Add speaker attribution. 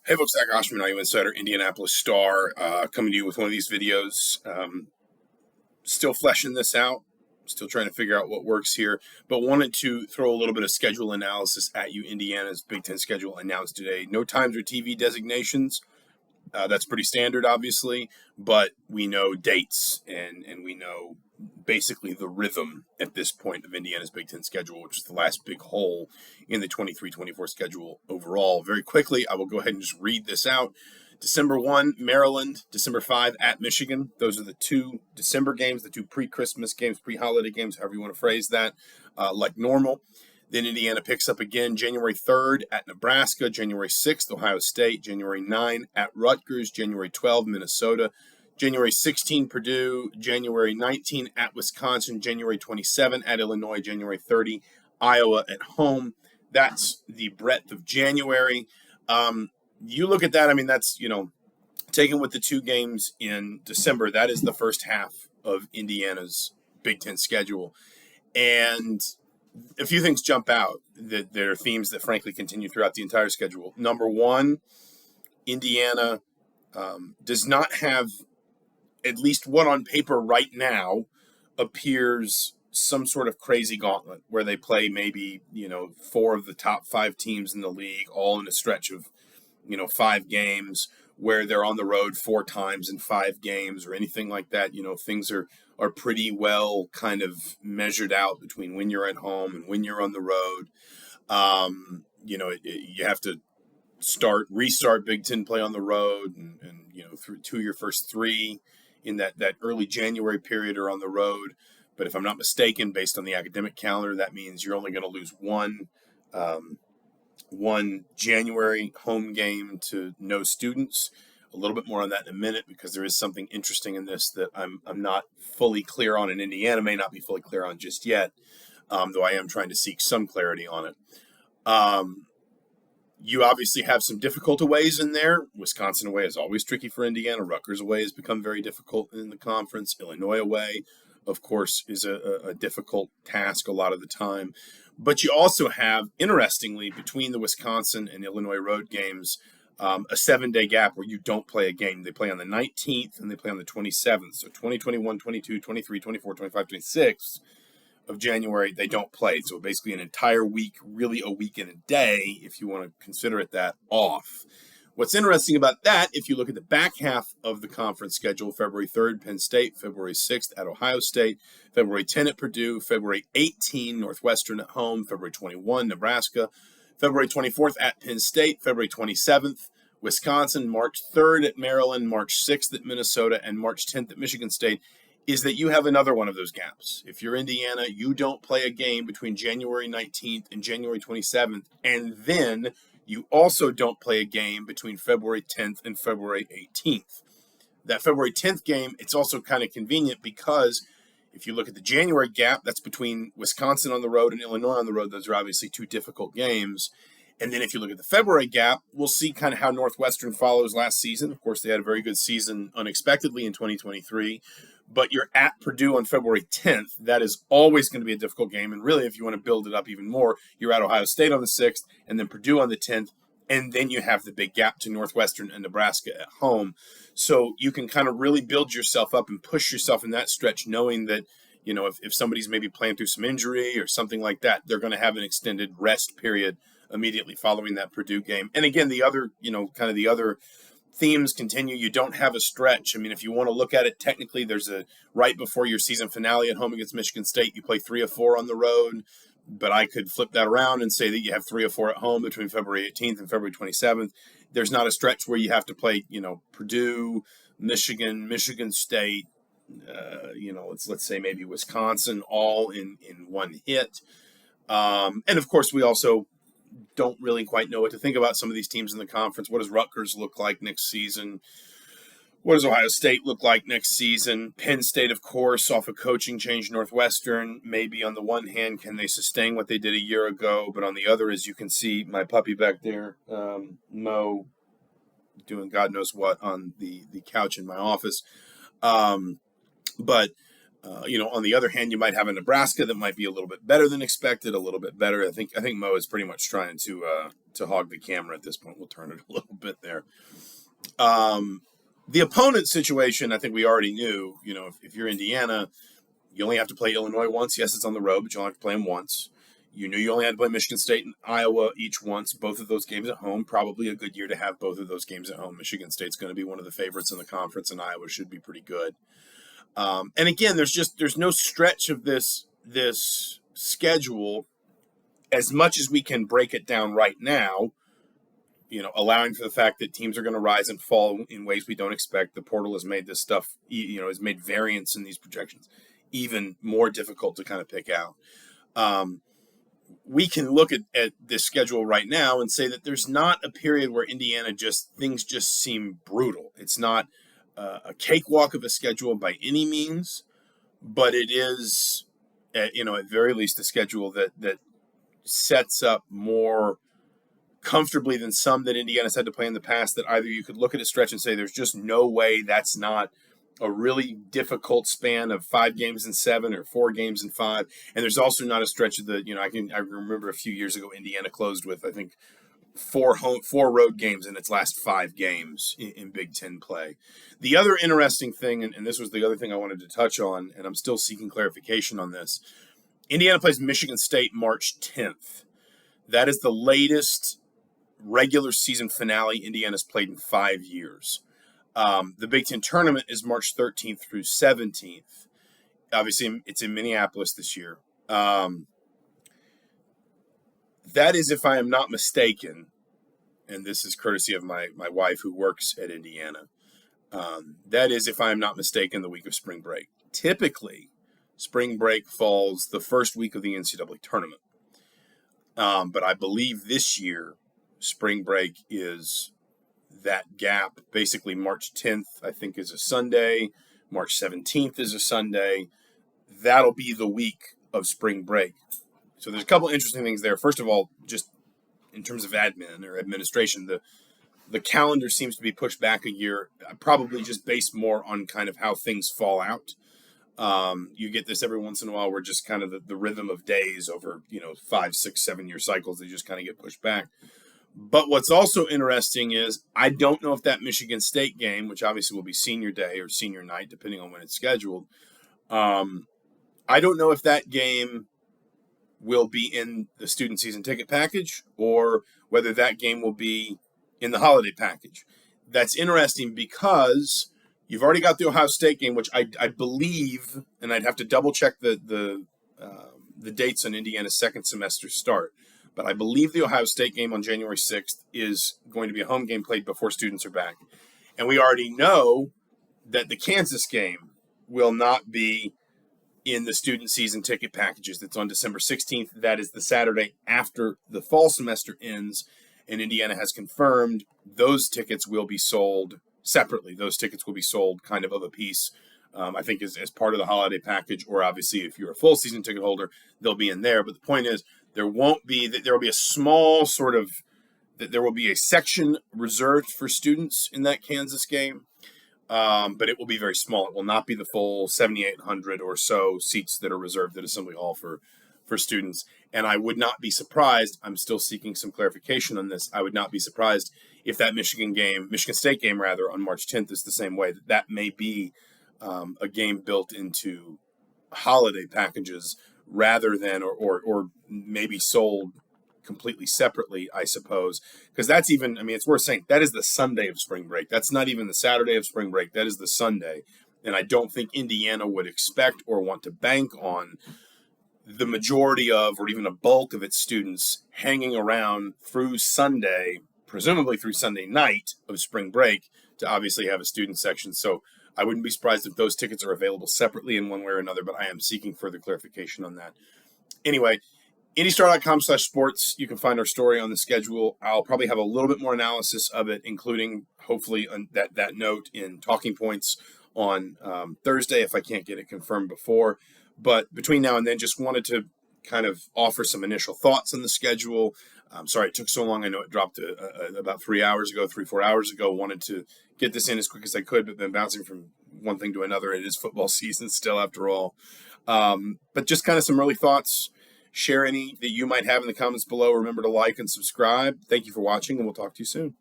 Speaker 1: Hey folks, Zach Osterman, I'm Insider Indianapolis Star, coming to you with one of these videos. Still fleshing this out, still trying to figure out what works here, but wanted to throw a little bit of schedule analysis at you. Indiana's Big Ten schedule announced today. No times or TV designations. That's pretty standard, obviously, but we know dates and we know basically the rhythm at this point of Indiana's Big Ten schedule, which is the last big hole in the 23-24 schedule overall. Very quickly, I will go ahead and just read this out. December 1, Maryland. December 5, at Michigan. Those are the two December games, the two pre-Christmas games, pre-holiday games, however you want to phrase that, like normal. Then Indiana picks up again January 3rd at Nebraska, January 6th, Ohio State, January 9 at Rutgers, January 12, Minnesota, January 16, Purdue, January 19 at Wisconsin, January 27 at Illinois, January 30, Iowa at home. That's the breadth of January. You look at that, I mean, that's, taken with the two games in December, that is the first half of Indiana's Big Ten schedule. And a few things jump out that there are themes that frankly continue throughout the entire schedule. Number one, Indiana does not have, at least what on paper right now appears some sort of crazy gauntlet where they play maybe, four of the top five teams in the league all in a stretch of, 5 games, where they're on the road 4 times in 5 games or anything like that. Things are pretty well kind of measured out between when you're at home and when you're on the road. You have to restart Big Ten play on the road, and through 2 of your first 3 in that early January period are on the road. But if I'm not mistaken, based on the academic calendar, that means you're only going to lose one January home game to no students. A little bit more on that in a minute, because there is something interesting in this that I'm not fully clear on, and Indiana may not be fully clear on just yet, though I am trying to seek some clarity on it. You obviously have some difficult aways in there. Wisconsin away is always tricky for Indiana. Rutgers away has become very difficult in the conference. Illinois away, of course, is a difficult task a lot of the time. But you also have, interestingly, between the Wisconsin and Illinois road games, a 7-day gap where you don't play a game. They play on the 19th and they play on the 27th. So 20, 21, 22, 23, 24, 25, 26 of January, they don't play. So basically an entire week, really a week and a day, if you want to consider it that, off. What's interesting about that, if you look at the back half of the conference schedule, February 3rd, Penn State, February 6th at Ohio State, February 10 at Purdue, February 18, Northwestern at home, February 21, Nebraska, February 24th at Penn State, February 27th, Wisconsin, March 3rd at Maryland, March 6th at Minnesota, and March 10th at Michigan State, is that you have another one of those gaps. If you're Indiana, you don't play a game between January 19th and January 27th, and then you also don't play a game between February 10th and February 18th. That February 10th game, it's also kind of convenient because if you look at the January gap, that's between Wisconsin on the road and Illinois on the road. Those are obviously 2 difficult games. And then if you look at the February gap, we'll see kind of how Northwestern follows last season. Of course, they had a very good season unexpectedly in 2023. But you're at Purdue on February 10th. That is always going to be a difficult game. And really, if you want to build it up even more, you're at Ohio State on the 6th and then Purdue on the 10th. And then you have the big gap to Northwestern and Nebraska at home. So you can kind of really build yourself up and push yourself in that stretch, knowing that, if somebody's maybe playing through some injury or something like that, they're going to have an extended rest period immediately following that Purdue game. And again, the other, kind of the other themes continue. You don't have a stretch. I mean, if you want to look at it technically, there's right before your season finale at home against Michigan State, you play 3 of 4 on the road. But I could flip that around and say that you have 3 or 4 at home between February 18th and February 27th. There's not a stretch where you have to play, Purdue, Michigan State, let's say maybe Wisconsin, all in one hit. And of course, we also don't really quite know what to think about some of these teams in the conference. What does Rutgers look like next season? What does Ohio State look like next season? Penn State, of course, off a coaching change. Northwestern, maybe on the one hand, can they sustain what they did a year ago? But on the other, as you can see, my puppy back there, Mo, doing God knows what on the couch in my office. But On the other hand, you might have a Nebraska that might be a little bit better than expected, a little bit better. I think Mo is pretty much trying to hog the camera at this point. We'll turn it a little bit there. The opponent situation, I think we already knew. If you're Indiana, you only have to play Illinois once. Yes, it's on the road, but you only have to play them once. You knew you only had to play Michigan State and Iowa each once, both of those games at home. Probably a good year to have both of those games at home. Michigan State's going to be one of the favorites in the conference, and Iowa should be pretty good. And again, there's no stretch of this schedule, as much as we can break it down right now, allowing for the fact that teams are going to rise and fall in ways we don't expect. The portal has made this stuff, has made variance in these projections even more difficult to kind of pick out. We can look at this schedule right now and say that there's not a period where Indiana things just seem brutal. It's not a cakewalk of a schedule by any means, but it is, at very least, a schedule that sets up more comfortably than some that Indiana's had to play in the past, that either you could look at a stretch and say there's just no way that's not a really difficult span of 5 games in 7 or 4 games in 5. And there's also not a stretch of I remember a few years ago, Indiana closed with, I think, 4 road games in its last 5 games in Big Ten play. The other interesting thing, and this was the other thing I wanted to touch on, and I'm still seeking clarification on this, Indiana plays Michigan State March 10th. That is the latest regular season finale Indiana's played in 5 years. The Big Ten tournament is March 13th through 17th. Obviously, it's in Minneapolis this year. That is, if I am not mistaken, and this is courtesy of my wife who works at Indiana, that is, if I am not mistaken, the week of spring break. Typically, spring break falls the first week of the NCAA tournament. But I believe this year, spring break is that gap. Basically, March 10th, I think, is a Sunday. March 17th is a Sunday. That'll be the week of spring break. So there's a couple interesting things there. First of all, just in terms of admin or administration, the calendar seems to be pushed back a year, probably just based more on kind of how things fall out. You get this every once in a while where just kind of the rhythm of days over, 5, 6, 7-year cycles, they just kind of get pushed back. But what's also interesting is I don't know if that Michigan State game, which obviously will be senior day or senior night, depending on when it's scheduled, I don't know if that game will be in the student season ticket package or whether that game will be in the holiday package. That's interesting because you've already got the Ohio State game, which I believe, and I'd have to double check the dates on Indiana's second semester start, but I believe the Ohio State game on January 6th is going to be a home game played before students are back. And we already know that the Kansas game will not be in the student season ticket packages. That's on December 16th. That is the Saturday after the fall semester ends, and Indiana has confirmed those tickets will be sold separately. Those tickets will be sold kind of a piece, I think, as part of the holiday package, or obviously if you're a full season ticket holder, they'll be in there. But the point is, there will be a small there will be a section reserved for students in that Kansas game, but it will be very small. It will not be the full 7,800 or so seats that are reserved at Assembly Hall for students. And I would not be surprised, I'm still seeking some clarification on this, I would not be surprised if that Michigan State game on March 10th is the same way. That may be a game built into holiday packages rather than, or maybe sold completely separately, I suppose, because that's even, it's worth saying, that is the Sunday of spring break. That's not even the Saturday of spring break. That is the Sunday. And I don't think Indiana would expect or want to bank on the majority of, or even a bulk of its students hanging around through Sunday, presumably through Sunday night of spring break, to obviously have a student section. So I wouldn't be surprised if those tickets are available separately in one way or another, but I am seeking further clarification on that. Anyway, IndyStar.com/sports, you can find our story on the schedule. I'll probably have a little bit more analysis of it, including hopefully that note in talking points on Thursday if I can't get it confirmed before. But between now and then, just wanted to kind of offer some initial thoughts on the schedule. I'm sorry it took so long. I know it dropped about 3, 4 hours ago. Wanted to get this in as quick as I could, but been bouncing from one thing to another. It is football season still, after all. But just kind of some early thoughts. Share any that you might have in the comments below. Remember to like and subscribe. Thank you for watching, and we'll talk to you soon.